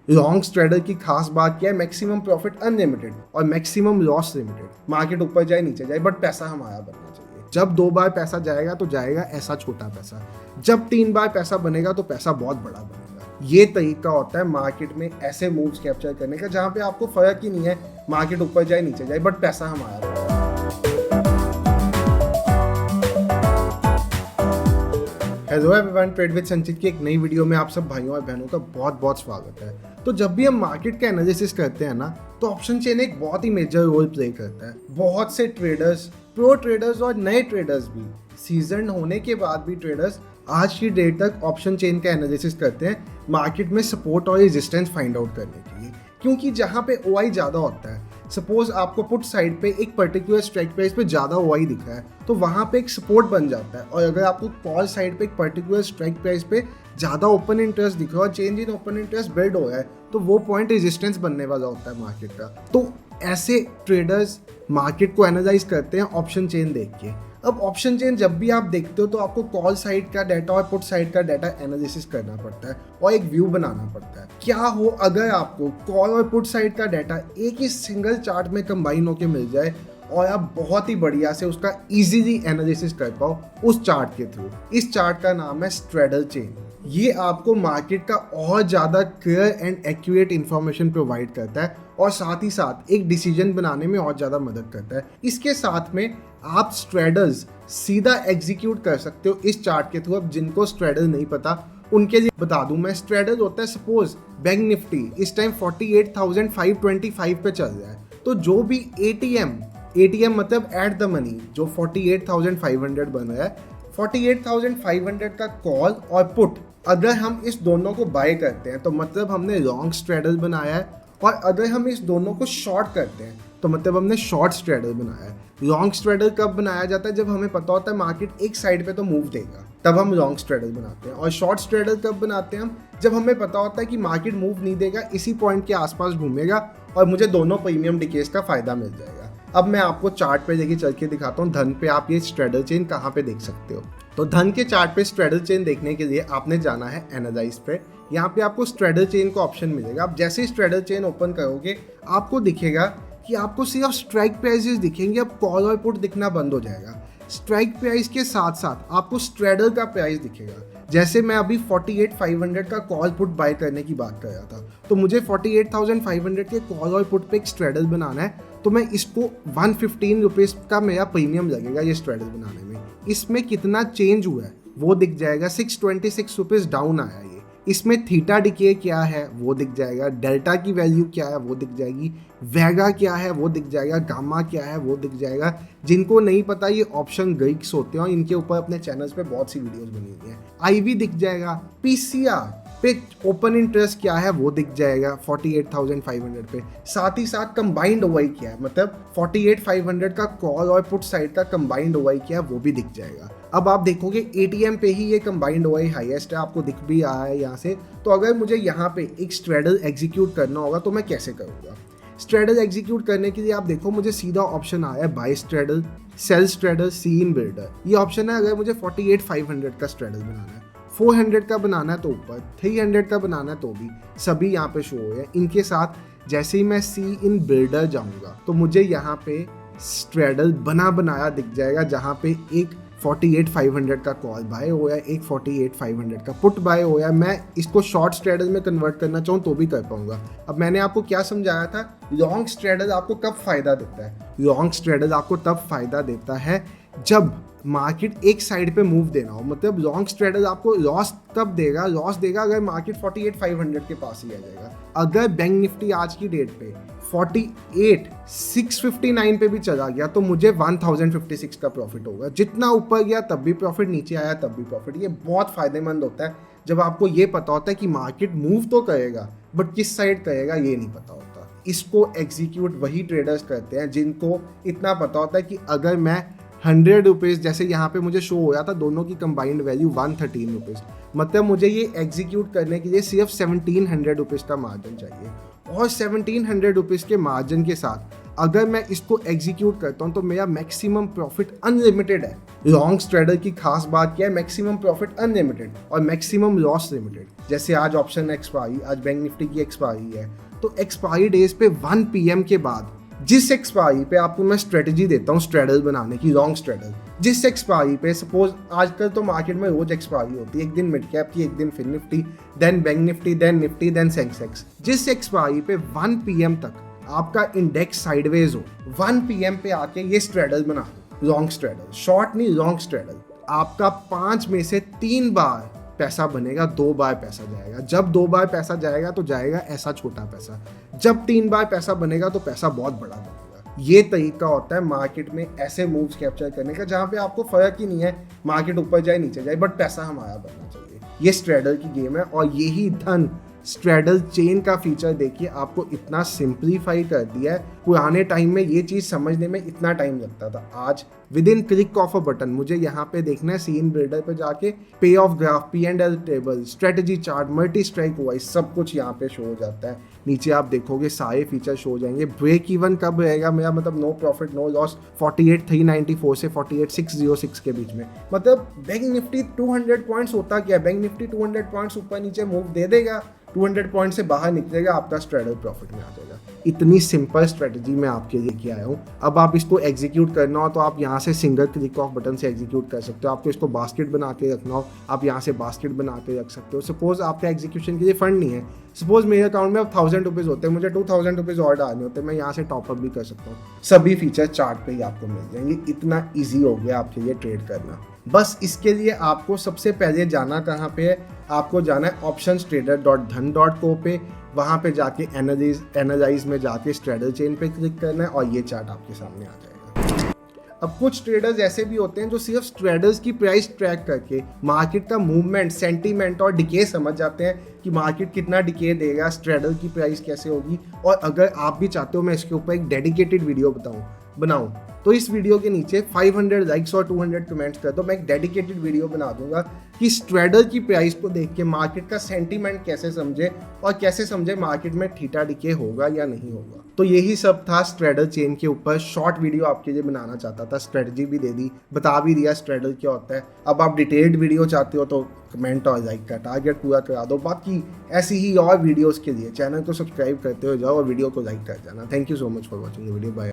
Long trader की खास बात क्या है, मैक्सिमम प्रॉफिट अनलिमिटेड और मैक्सिमम लॉस लिमिटेड। मार्केट ऊपर जाए नीचे जाए बट पैसा हमारा बनना चाहिए। जब 2 बार पैसा जाएगा तो जाएगा ऐसा छोटा पैसा, जब 3 बार पैसा बनेगा तो पैसा बहुत बड़ा बनेगा। ये तरीका होता है मार्केट में ऐसे मूव्स कैप्चर करने का जहाँ पे आपको फर्क ही नहीं है मार्केट ऊपर जाए नीचे जाए बट पैसा हमारा बनेगा। हेलो एवरीवन, ट्रेड विद संचित की एक नई वीडियो में आप सब भाइयों और बहनों का बहुत बहुत स्वागत है। तो जब भी हम मार्केट का एनालिसिस करते हैं ना, तो ऑप्शन चेन एक बहुत ही मेजर रोल प्ले करता है। बहुत से ट्रेडर्स, प्रो ट्रेडर्स और नए ट्रेडर्स भी, सीजन होने के बाद भी ट्रेडर्स आज की डेट तक ऑप्शन चेन का एनालिसिस करते हैं मार्केट में सपोर्ट और रेजिस्टेंस फाइंड आउट करने के लिए। क्योंकि जहाँ पे ओआई ज़्यादा होता है, सपोज आपको पुट साइड पे एक पर्टिकुलर स्ट्राइक प्राइस पे ज़्यादा ओआई दिख रहा है तो वहाँ पे एक सपोर्ट बन जाता है। और अगर आपको कॉल साइड पे एक पर्टिकुलर स्ट्राइक प्राइस पे ज़्यादा ओपन इंटरेस्ट दिख रहा है और change in open interest build हो रहा है तो वो पॉइंट रेजिस्टेंस बनने वाला होता है मार्केट का। तो ऐसे ट्रेडर्स मार्केट को एनालाइज करते हैं ऑप्शन चेन देख के। अब ऑप्शन चेन जब भी आप देखते हो तो आपको कॉल साइड का डाटा और पुट साइड का डाटा एनालिसिस करना पड़ता है और एक व्यू बनाना पड़ता है। क्या हो अगर आपको कॉल और पुट साइड का डाटा एक ही सिंगल चार्ट में कंबाइन होके मिल जाए और आप बहुत ही बढ़िया से उसका इजीली एनालिसिस कर पाओ उस चार्ट के थ्रू। इस चार्ट का नाम है स्ट्रैडल चेन। ये आपको मार्केट का और ज़्यादा clear and accurate information provide करता है और साथ ही साथ एक डिसीजन बनाने में और ज़्यादा मदद करता है। इसके साथ में आप स्ट्रैडल्स सीधा एग्जीक्यूट कर सकते हो इस चार्ट के थ्रू। अब जिनको स्ट्रैडल नहीं पता उनके लिए बता दूं मैं, स्ट्रैडल होता है सपोज बैंक निफ्टी इस टाइम 48,525 पे चल रहा है, तो जो भी एटीएम मतलब एट द मनी जो 48,500 बन रहा है, 48,500 का कॉल और पुट अगर हम इस दोनों को बाय करते हैं तो मतलब हमने लॉन्ग स्ट्रैडल बनाया है, और अगर हम इस दोनों को शॉर्ट करते हैं तो मतलब हमने शॉर्ट स्ट्रैडल बनाया है। लॉन्ग स्ट्रैडल कब बनाया जाता है? जब हमें पता होता है मार्केट एक साइड पे तो मूव देगा, तब हम लॉन्ग स्ट्रैडल बनाते हैं। और शॉर्ट स्ट्रैडल कब बनाते हैं हम? जब हमें पता होता है कि मार्केट मूव नहीं देगा, इसी पॉइंट के आसपास घूमेगा और मुझे दोनों प्रीमियम डिकेस का फायदा मिल जाएगा। अब मैं आपको चार्ट पे लेके चल के दिखाता हूँ धन पे आप ये स्ट्रैडल चेन कहाँ पे देख सकते हो। तो धन के चार्ट पे स्ट्रैडल चेन देखने के लिए आपने जाना है एनालाइज पे। यहाँ पे आपको स्ट्रैडल चेन का ऑप्शन मिलेगा। आप जैसे ही स्ट्रैडल चेन ओपन करोगे आपको दिखेगा कि आपको सिर्फ स्ट्राइक प्राइसेस दिखेंगे। अब कॉल और पुट दिखना बंद हो जाएगा। स्ट्राइक प्राइस के साथ साथ आपको स्ट्रैडल का प्राइस दिखेगा। जैसे मैं अभी 48,500 का कॉल पुट बाय करने की बात कर रहा था, तो मुझे 48,500 के कॉल और पुट पे एक स्ट्रैडल बनाना है, तो मैं इसको 115 रुपीज़ का मेरा प्रीमियम लगेगा ये स्ट्रैडल बनाने में। इसमें कितना चेंज हुआ है वो दिख जाएगा। 626 रुपीज़ डाउन आया ये। इसमें थीटा डिके क्या है वो दिख जाएगा, डेल्टा की वैल्यू क्या है वो दिख जाएगी, वेगा क्या है वो दिख जाएगा, गामा क्या है वो दिख जाएगा। जिनको नहीं पता ये ऑप्शन ग्रीक्स होते हैं और इनके ऊपर अपने चैनल्स पे बहुत सी वीडियोस बनी हुई हैं। आईवी दिख जाएगा, पीसीआर पे ओपन इंटरेस्ट क्या है वो दिख जाएगा 48,500 पे। साथ ही साथ कंबाइंड ओआई क्या है, मतलब 48,500 का कॉल और पुट साइड का कंबाइंड ओआई क्या है वो भी दिख जाएगा। अब आप देखोगे एटीएम पे ही ये कंबाइंड ओआई हाईएस्ट है, आपको दिख भी रहा है यहाँ से। तो अगर मुझे यहाँ पे एक स्ट्रैडल एग्जीक्यूट करना होगा तो मैं कैसे करूँगा? स्ट्रैडल एग्जीक्यूट करने के लिए आप देखो मुझे सीधा ऑप्शन आया है बाय स्ट्रैडल, सेल स्ट्रैडल, सी इन बिल्डर। ये ऑप्शन है अगर मुझे 48,500 का स्ट्रैडल बनाना है, 400 का बनाना है तो ऊपर, 300 का बनाना है तो भी सभी यहाँ पे शो हो है। इनके साथ जैसे ही मैं सी इन बिल्डर जाऊँगा तो मुझे यहाँ पे स्ट्रैडल बनाया दिख जाएगा, जहाँ पे एक 48,500 का कॉल बाय हो या एक 48,500 का पुट बाय हो या मैं इसको शॉर्ट स्ट्रैडल में कन्वर्ट करना चाहूँ तो भी कर पाऊंगा। अब मैंने आपको क्या समझाया था, लॉन्ग स्ट्रैडल आपको कब फायदा देता है? लॉन्ग स्ट्रैडल आपको तब फायदा देता है जब मार्केट एक साइड पे मूव देना हो। मतलब लॉन्ग स्ट्रैडल आपको लॉस तब देगा, अगर मार्केट 48,500 के पास ही आ जाएगा। अगर बैंक निफ्टी आज की डेट पे 48,659 पे भी चला गया तो मुझे 1,056 का प्रॉफिट होगा। जितना ऊपर गया तब भी प्रॉफिट, नीचे आया तब भी प्रॉफिट। ये बहुत फायदेमंद होता है जब आपको ये पता होता है कि मार्केट मूव तो करेगा बट किस साइड करेगा ये नहीं पता होता। इसको एग्जीक्यूट वही ट्रेडर्स करते हैं जिनको इतना पता होता है कि अगर मैं 100 रुपीज़, जैसे यहाँ पे मुझे शो हो रहा था दोनों की कंबाइंड वैल्यू 113 रुपीज़, मतलब मुझे ये एग्जीक्यूट करने के लिए सिर्फ 1,700 रुपीज़ का मार्जिन चाहिए। और 1,700 रुपीज़ के मार्जिन के साथ अगर मैं इसको एग्जीक्यूट करता हूँ तो मेरा मैक्सिमम प्रॉफिट अनलिमिटेड है। लॉन्ग स्ट्रेडर की खास बात क्या है, मैक्सिमम प्रॉफिट अनलिमिटेड और मैक्सिमम लॉस लिमिटेड। जैसे आज ऑप्शन एक्सपायरी, आज बैंक निफ्टी की एक्सपायरी है, तो एक्सपायरी डेज पे 1 PM के बाद जिस एक्सपायरी पे आपको मैं स्ट्रेटजी देता हूँ स्ट्रेडल बनाने की, लॉन्ग स्ट्रेडल, जिस एक्सपायरी पे सपोज आजकल तो मार्केट में रोज एक्सपायरी होती है, एक दिन मिड कैप की, एक दिन फिर Nifty, then bank Nifty, then Nifty, then Sensex. जिस एक्सपायरी पे 1 PM तक आपका इंडेक्स साइडवेज हो, 1 PM पे आके ये स्ट्रेडल बना दो, लॉन्ग स्ट्रेडल, शॉर्ट नहीं लॉन्ग स्ट्रेडल। आपका 5 में से 3 बार पैसा बनेगा, 2 बार पैसा जाएगा। जब 2 बार पैसा जाएगा तो जाएगा ऐसा छोटा पैसा, जब 3 बार पैसा बनेगा तो पैसा बहुत बड़ा बनेगा। ये तरीका होता है मार्केट में ऐसे मूव्स कैप्चर करने का जहाँ पे आपको फर्क ही नहीं है मार्केट ऊपर जाए नीचे जाए, बट पैसा हमारा बनना चाहिए। ये स्ट्रेडल की गेम है और यही धन स्ट्रेडल चेन का फीचर देखिए आपको इतना सिंप्लीफाई कर दिया है। पुराने टाइम में ये चीज़ समझने में इतना टाइम लगता था, आज with in click of a button मुझे यहाँ पे देखना है सीन बिल्डर पे जाके पे of graph, P&L table, strategy chart, multi strike wise सब कुछ यहाँ पे शो हो जाता है। नीचे आप देखोगे सारे फीचर शो हो जाएंगे। ब्रेक इवन कब रहेगा मेरा, मतलब नो प्रॉफिट नो लॉस 48,394 से 48,606 के बीच में। मतलब बैंक निफ्टी 200 पॉइंट्स होता क्या है, बैंक निफ्टी 200 पॉइंट्स ऊपर नीचे मूव दे देगा, 200 पॉइंट से बाहर निकलेगा, आपका स्ट्रेडल प्रॉफिट में आ जाएगा। इतनी सिंपल स्ट्रेटजी मैं आपके लिए लेके आया हूँ। अब आप इसको एग्जीक्यूट करना हो तो आप यहाँ से सिंगल क्लिक ऑफ बटन से एग्जीक्यूट कर सकते हो। आपको इसको बास्केट बना के रखना हो, आप यहाँ से बास्केट बना के रख सकते हो। सपोज आपका एग्जीक्यूशन के लिए फंड नहीं है, सपोज मेरे अकाउंट में अब 1000 रुपीज़ होते हैं, मुझे 2000 रुपीज़ और डालने होते हैं, मैं यहाँ से टॉपअप भी कर सकता हूँ। सभी फीचर चार्ट पे ही आपको मिल जाएंगे। इतना ईजी हो गया आपके लिए ट्रेड करना। बस इसके लिए आपको सबसे पहले जाना कहाँ पे है, आपको जाना है optionstrader.dhan.co पे। वहाँ पे जाके एनालाइज में जाके स्ट्रेडल चेन पे क्लिक करना है और ये चार्ट आपके सामने आ जाएगा। अब कुछ ट्रेडर्स ऐसे भी होते हैं जो सिर्फ स्ट्रेडल्स की प्राइस ट्रैक करके मार्केट का मूवमेंट, सेंटीमेंट और डिके समझ जाते हैं कि मार्केट कितना डिके देगा, स्ट्रेडल की प्राइस कैसे होगी। और अगर आप भी चाहते हो मैं इसके ऊपर एक डेडिकेटेड वीडियो बनाऊं तो इस वीडियो के नीचे 500 लाइक्स और 200 कमेंट्स कर दो, मैं एक डेडिकेटेड वीडियो बना दूंगा कि स्ट्रेडल की प्राइस को देख के मार्केट का सेंटीमेंट कैसे समझे और कैसे समझे मार्केट में थीटा डिके होगा या नहीं होगा। तो यही सब था स्ट्रेडल चेन के ऊपर। शॉर्ट वीडियो आपके लिए बनाना चाहता था, स्ट्रेटजी भी दे दी, बता भी दिया स्ट्रेडल क्या होता है। अब आप डिटेल्ड वीडियो चाहते हो तो कमेंट और लाइक का टारगेट पूरा करा दो। बाकी ऐसी ही और वीडियोस के लिए चैनल को सब्सक्राइब करते हो जाओ और वीडियो को लाइक कर जाना। Thank you so much for watching the video. Bye.